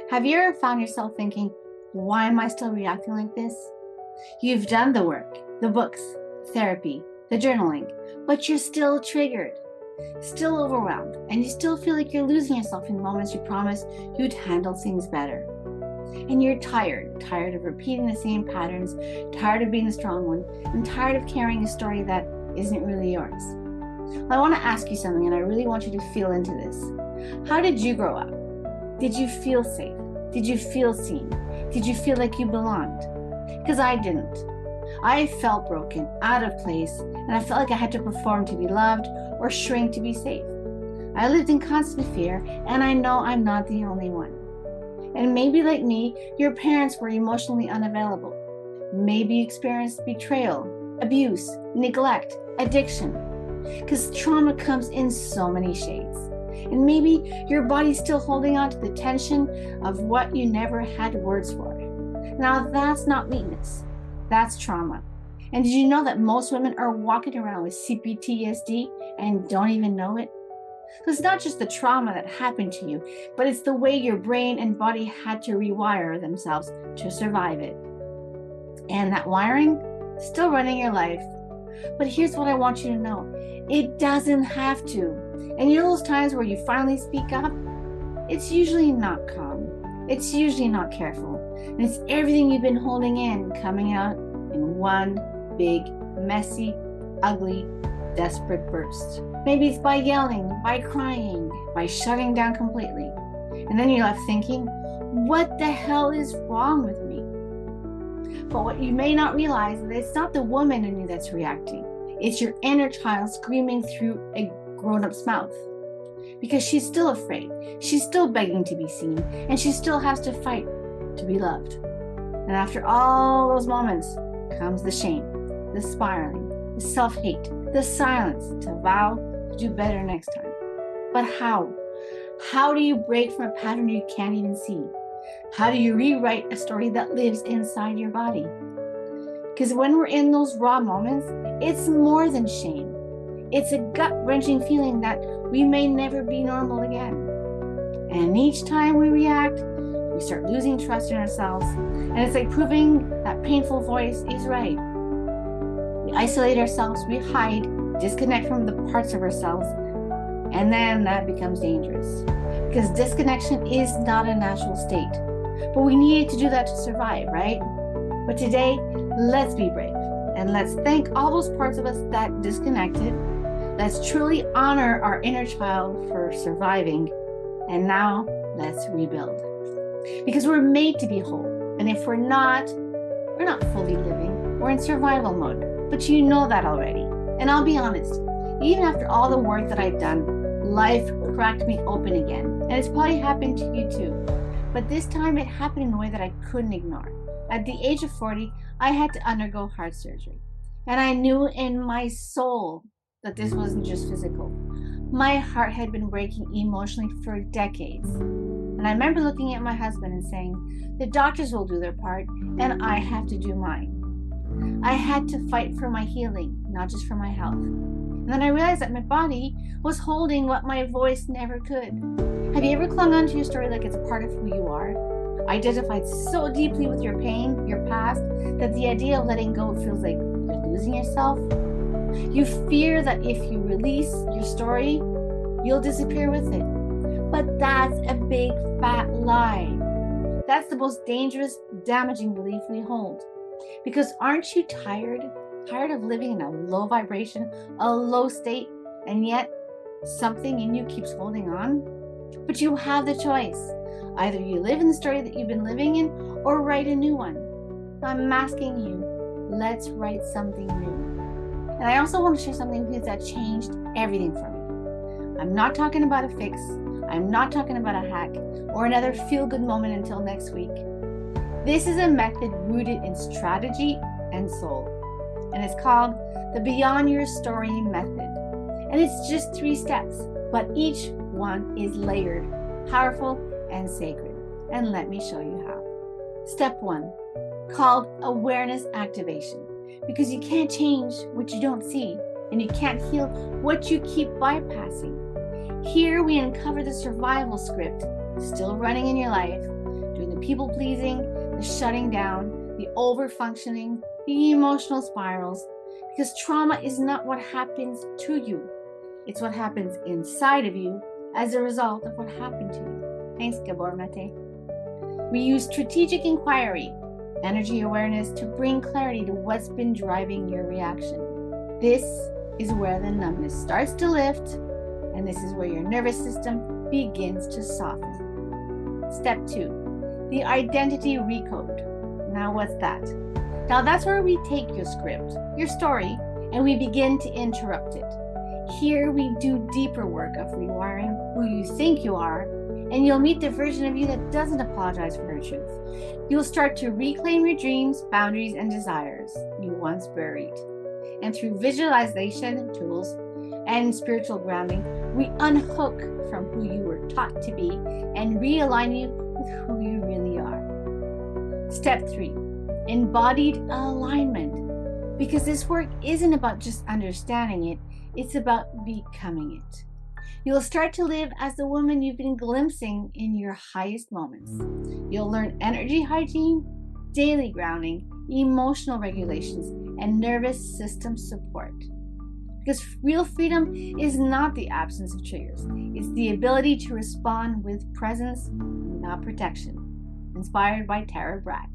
Have you ever found yourself thinking, why am I still reacting like this? You've done the work, the books, therapy, the journaling, but you're still triggered, still overwhelmed, and you still feel like you're losing yourself in moments you promised you'd handle things better. And you're tired of repeating the same patterns, tired of being the strong one, and tired of carrying a story that isn't really yours. I want to ask you something, and I really want you to feel into this. How did you grow up? Did you feel safe? Did you feel seen? Did you feel like you belonged? Because I didn't. I felt broken, out of place, and I felt like I had to perform to be loved or shrink to be safe. I lived in constant fear, and I know I'm not the only one. And maybe like me, your parents were emotionally unavailable. Maybe you experienced betrayal, abuse, neglect, addiction. Because trauma comes in so many shades. And maybe your body's still holding on to the tension of what you never had words for. Now that's not weakness, that's trauma. And did you know that most women are walking around with CPTSD and don't even know it? So it's not just the trauma that happened to you, but it's the way your brain and body had to rewire themselves to survive it. And that wiring, still running your life. But here's what I want you to know. It doesn't have to. And you know those times where you finally speak up? It's usually not calm. It's usually not careful. And it's everything you've been holding in coming out in one big, messy, ugly, desperate burst. Maybe it's by yelling, by crying, by shutting down completely. And then you're left thinking, what the hell is wrong with me? But what you may not realize is that it's not the woman in you that's reacting. It's your inner child screaming through a grown-up's mouth. Because she's still afraid. She's still begging to be seen. And she still has to fight to be loved. And after all those moments comes the shame, the spiraling, the self-hate, the silence to vow to do better next time. But how? How do you break from a pattern you can't even see? How do you rewrite a story that lives inside your body? Because when we're in those raw moments, it's more than shame. It's a gut-wrenching feeling that we may never be normal again. And each time we react, we start losing trust in ourselves. And it's like proving that painful voice is right. We isolate ourselves, we hide, disconnect from the parts of ourselves, and then that becomes dangerous. Because disconnection is not a natural state. But we needed to do that to survive, right? But today, let's be brave. And let's thank all those parts of us that disconnected. Let's truly honor our inner child for surviving. And now, let's rebuild. Because we're made to be whole. And if we're not fully living. We're in survival mode. But you know that already. And I'll be honest, even after all the work that I've done, life cracked me open again. And it's probably happened to you too. But this time it happened in a way that I couldn't ignore. At the age of 40, I had to undergo heart surgery. And I knew in my soul that this wasn't just physical. My heart had been breaking emotionally for decades. And I remember looking at my husband and saying, the doctors will do their part, and I have to do mine. I had to fight for my healing, not just for my health. And then I realized that my body was holding what my voice never could. Have you ever clung onto your story like it's a part of who you are? Identified so deeply with your pain, your past, that the idea of letting go feels like you're losing yourself? You fear that if you release your story, you'll disappear with it. But that's a big fat lie. That's the most dangerous, damaging belief we hold. Because aren't you tired? Tired of living in a low vibration, a low state, and yet something in you keeps holding on? But you have the choice. Either you live in the story that you've been living in or write a new one. I'm asking you, let's write something new. And I also want to share something with you that changed everything for me. I'm not talking about a fix. I'm not talking about a hack or another feel-good moment until next week. This is a method rooted in strategy and soul. And it's called the Beyond Your Story method. And it's just 3 steps, but each one is layered, powerful, and sacred. And let me show you how. Step 1, called awareness activation. Because you can't change what you don't see, and you can't heal what you keep bypassing. Here we uncover the survival script still running in your life, doing the people pleasing, the shutting down, the over functioning, the emotional spirals, because trauma is not what happens to you. It's what happens inside of you as a result of what happened to you. Thanks, Gabor Mate. We use strategic inquiry, energy awareness, to bring clarity to what's been driving your reaction. This is where the numbness starts to lift, and this is where your nervous system begins to soften. Step 2, the identity recode. Now what's that? Now that's where we take your script, your story, and we begin to interrupt it. Here we do deeper work of rewiring who you think you are, and you'll meet the version of you that doesn't apologize for her truth. You'll start to reclaim your dreams, boundaries, and desires you once buried. And through visualization tools and spiritual grounding, we unhook from who you were taught to be and realign you with who you really are. Step 3, embodied alignment. Because this work isn't about just understanding it, it's about becoming it. You'll start to live as the woman you've been glimpsing in your highest moments. You'll learn energy hygiene, daily grounding, emotional regulations, and nervous system support. Because real freedom is not the absence of triggers. It's the ability to respond with presence, not protection. Inspired by Tara Brach.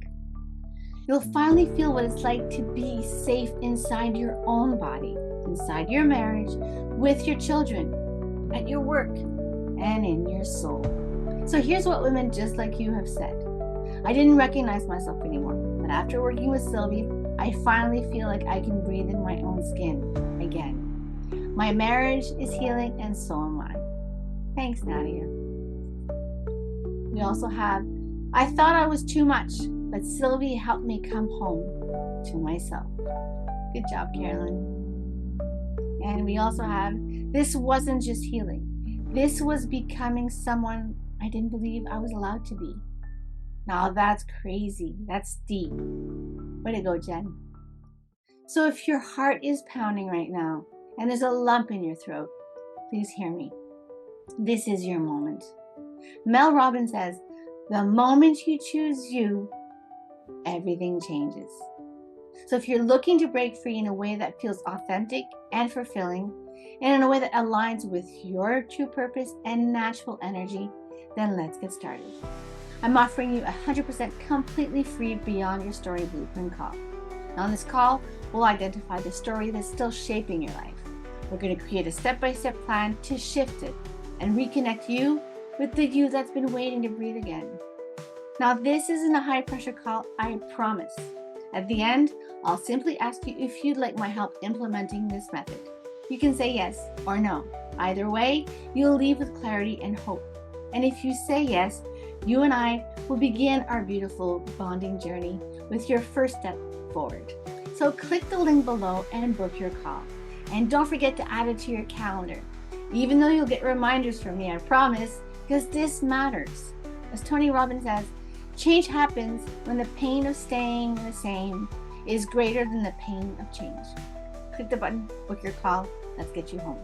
You'll finally feel what it's like to be safe inside your own body, inside your marriage, with your children, at your work, and in your soul. So here's what women just like you have said. I didn't recognize myself anymore, but after working with Sylvie, I finally feel like I can breathe in my own skin again. My marriage is healing, and so am I. Thanks, Nadia. We also have, I thought I was too much, but Sylvie helped me come home to myself. Good job, Carolyn. And we also have, this wasn't just healing. This was becoming someone I didn't believe I was allowed to be. Now that's crazy. That's deep. Way to go, Jen. So if your heart is pounding right now and there's a lump in your throat, please hear me. This is your moment. Mel Robbins says, the moment you choose you, everything changes. So if you're looking to break free in a way that feels authentic and fulfilling, and in a way that aligns with your true purpose and natural energy, then let's get started. I'm offering you 100% completely free Beyond Your Story Blueprint call. Now on this call, we'll identify the story that's still shaping your life. We're going to create a step-by-step plan to shift it and reconnect you with the you that's been waiting to breathe again. Now this isn't a high-pressure call, I promise. At the end, I'll simply ask you if you'd like my help implementing this method. You can say yes or no. Either way, you'll leave with clarity and hope. And if you say yes, you and I will begin our beautiful bonding journey with your first step forward. So click the link below and book your call. And don't forget to add it to your calendar. Even though you'll get reminders from me, I promise, because this matters. As Tony Robbins says, change happens when the pain of staying the same is greater than the pain of change. Click the button, book your call. Let's get you home.